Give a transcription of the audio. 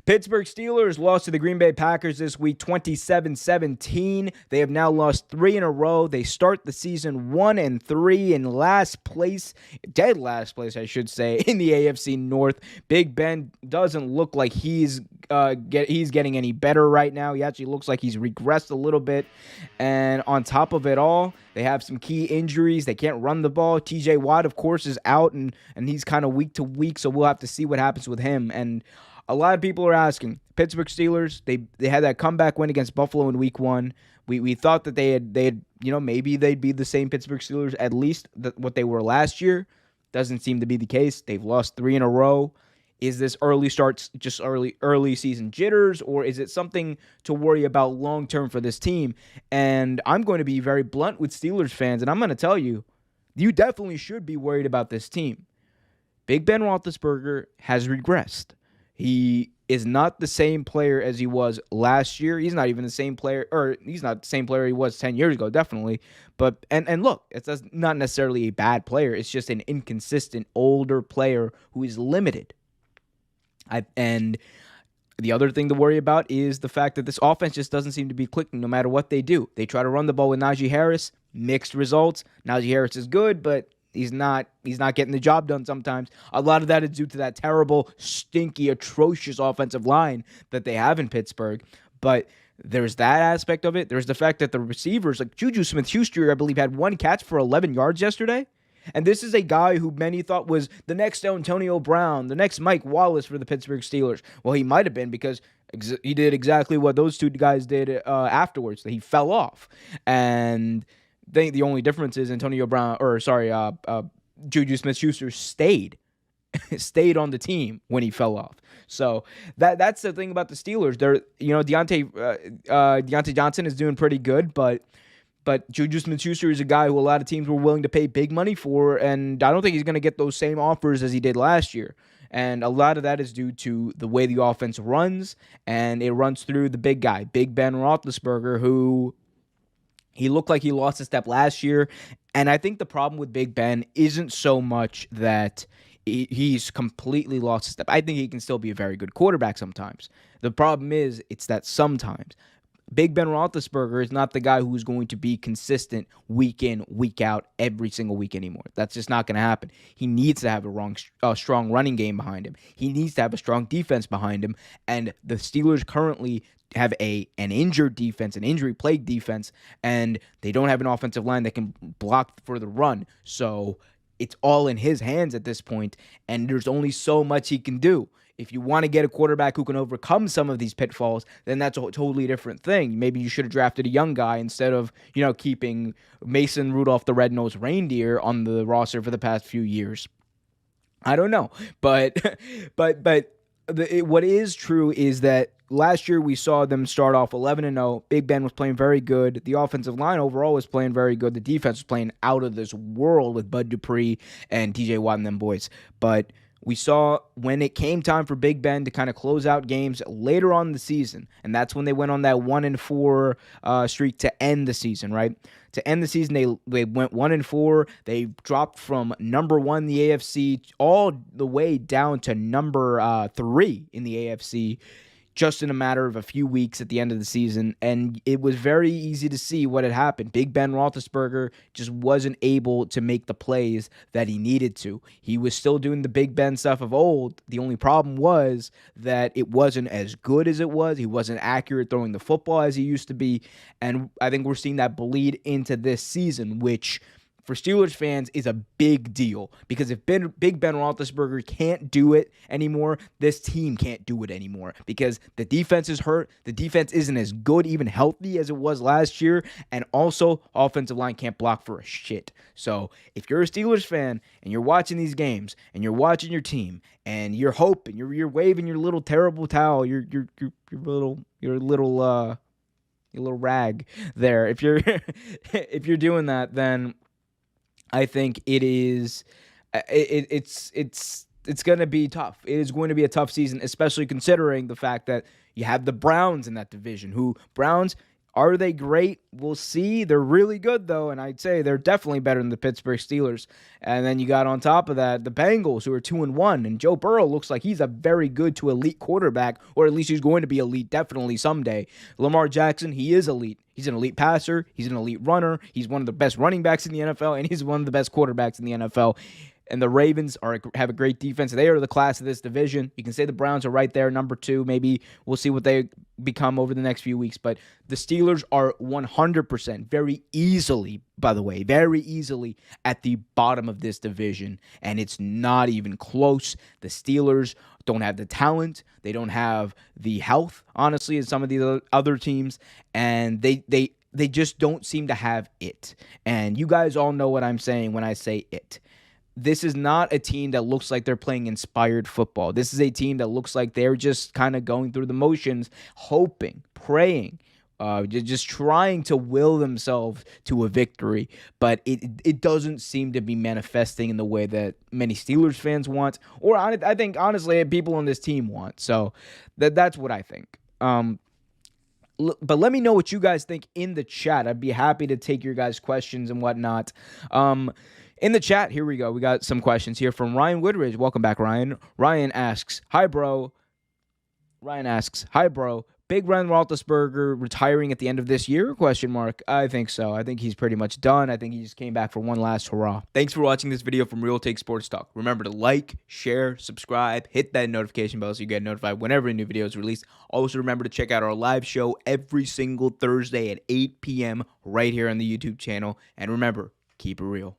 Pittsburgh Steelers lost to the Green Bay Packers this week 27-17. They have now lost 3 in a row. They start the season 1-3 in last place, dead last place, I should say, in the AFC North. Big Ben doesn't look like he's getting any better right now. He actually looks like he's regressed a little bit. And on top of it all, they have some key injuries. They can't run the ball. TJ Watt, of course, is out, and he's kind of week to week, so we'll have to see what happens with him. And a lot of people are asking, Pittsburgh Steelers, they had that comeback win against Buffalo in week 1. We thought that they had maybe they'd be the same Pittsburgh Steelers, at least what they were last year. Doesn't seem to be the case. They've lost 3 in a row. Is this early starts just early season jitters, or is it something to worry about long term for this team? And I'm going to be very blunt with Steelers fans, and I'm going to tell you, you definitely should be worried about this team. Big Ben Roethlisberger has regressed. He is not the same player as he was last year. He's not even the same player, or he's not the same player he was 10 years ago, definitely. But and look, it's not necessarily a bad player. It's just an inconsistent, older player who is limited. And the other thing to worry about is the fact that this offense just doesn't seem to be clicking no matter what they do. They try to run the ball with Najee Harris, mixed results. Najee Harris is good, but he's not getting the job done sometimes. A lot of that is due to that terrible, stinky, atrocious offensive line that they have in Pittsburgh. But there's that aspect of it. There's the fact that the receivers, like Juju Smith-Schuster, I believe, had 1 catch for 11 yards yesterday. And this is a guy who many thought was the next Antonio Brown, the next Mike Wallace for the Pittsburgh Steelers. Well, he might have been, because he did exactly what those two guys did afterwards. He fell off. And the only difference is Juju Smith-Schuster stayed on the team when he fell off. So that's the thing about the Steelers. Deontay Johnson is doing pretty good, but Juju Smith-Schuster is a guy who a lot of teams were willing to pay big money for, and I don't think he's going to get those same offers as he did last year. And a lot of that is due to the way the offense runs, and it runs through the big guy, Big Ben Roethlisberger, who he looked like he lost a step last year. And I think the problem with Big Ben isn't so much that he's completely lost a step. I think he can still be a very good quarterback sometimes. The problem is, it's that sometimes Big Ben Roethlisberger is not the guy who's going to be consistent week in, week out, every single week anymore. That's just not going to happen. He needs to have a strong running game behind him. He needs to have a strong defense behind him. And the Steelers currently have an injured defense, an injury-plagued defense, and they don't have an offensive line that can block for the run. So it's all in his hands at this point, and there's only so much he can do. If you want to get a quarterback who can overcome some of these pitfalls, then that's a totally different thing. Maybe you should have drafted a young guy instead of, keeping Mason Rudolph the Red-Nosed Reindeer on the roster for the past few years. I don't know, but what is true is that last year we saw them start off 11-0. Big Ben was playing very good. The offensive line overall was playing very good. The defense was playing out of this world with Bud Dupree and TJ Watt and them boys. But we saw when it came time for Big Ben to kind of close out games later on in the season, and that's when they went on that 1-4 streak to end the season, right? To end the season, they went 1-4. They dropped from number 1 in the AFC all the way down to number 3 in the AFC, just in a matter of a few weeks at the end of the season. And it was very easy to see what had happened. Big Ben Roethlisberger just wasn't able to make the plays that he needed to. He was still doing the Big Ben stuff of old. The only problem was that it wasn't as good as it was. He wasn't accurate throwing the football as he used to be. And I think we're seeing that bleed into this season, which for Steelers fans is a big deal, because if Big Ben Roethlisberger can't do it anymore, this team can't do it anymore, because the defense is hurt. The defense isn't as good, even healthy, as it was last year, and also offensive line can't block for a shit. So if you're a Steelers fan and you're watching these games and you're watching your team and you're hoping, you're waving your little terrible towel, your little rag there, if you're if you're doing that, then I think it's going to be tough. It is going to be a tough season, especially considering the fact that you have the Browns in that division, who Browns Are they great? We'll see. They're really good, though, and I'd say they're definitely better than the Pittsburgh Steelers. And then you got on top of that the Bengals, who are 2-1, and Joe Burrow looks like he's a very good to elite quarterback, or at least he's going to be elite definitely someday. Lamar Jackson, he is elite. He's an elite passer. He's an elite runner. He's one of the best running backs in the NFL, and he's one of the best quarterbacks in the NFL. And the Ravens have a great defense. They are the class of this division. You can say the Browns are right there, number 2. Maybe we'll see what they become over the next few weeks. But the Steelers are 100%, very easily, by the way, very easily at the bottom of this division. And it's not even close. The Steelers don't have the talent. They don't have the health, honestly, as some of these other teams. And they just don't seem to have it. And you guys all know what I'm saying when I say it. This is not a team that looks like they're playing inspired football. This is a team that looks like they're just kind of going through the motions, hoping, praying, just trying to will themselves to a victory. But it doesn't seem to be manifesting in the way that many Steelers fans want, or I think, honestly, people on this team want. So that's what I think. But let me know what you guys think in the chat. I'd be happy to take your guys' questions and whatnot. In the chat, here we go. We got some questions here from Ryan Woodridge. Welcome back, Ryan. Ryan asks, "Hi, bro." Big Ren Roethlisberger retiring at the end of this year? I think so. I think he's pretty much done. I think he just came back for one last hurrah. Thanks for watching this video from Real Take Sports Talk. Remember to like, share, subscribe, hit that notification bell so you get notified whenever a new video is released. Also, remember to check out our live show every single Thursday at 8 p.m. right here on the YouTube channel. And remember, keep it real.